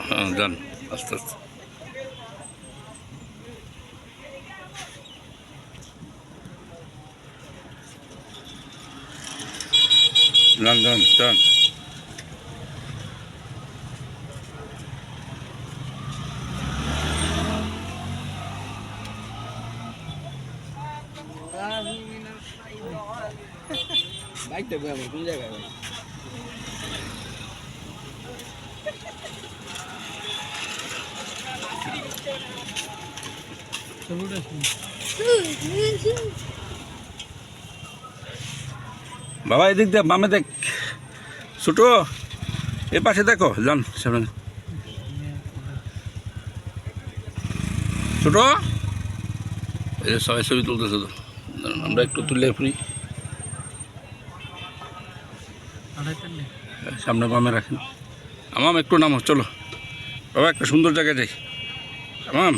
হ্যাঁ যান আস্তে আস্তে যান যান যান। বাইকটা কোন জায়গায় ভাই? বাবা এদিক দেখ, বামে দেখ, ছোটো এ পাশে দেখো, যান সামনে। ছোটো এই যে সবাই ছবি তুলতেছে তো, আমরা একটু তুলে ফ্রি সামনে বামে রাখেন। আমাম একটু নামো, চলো বাবা একটা সুন্দর জায়গায় যাই। আমাম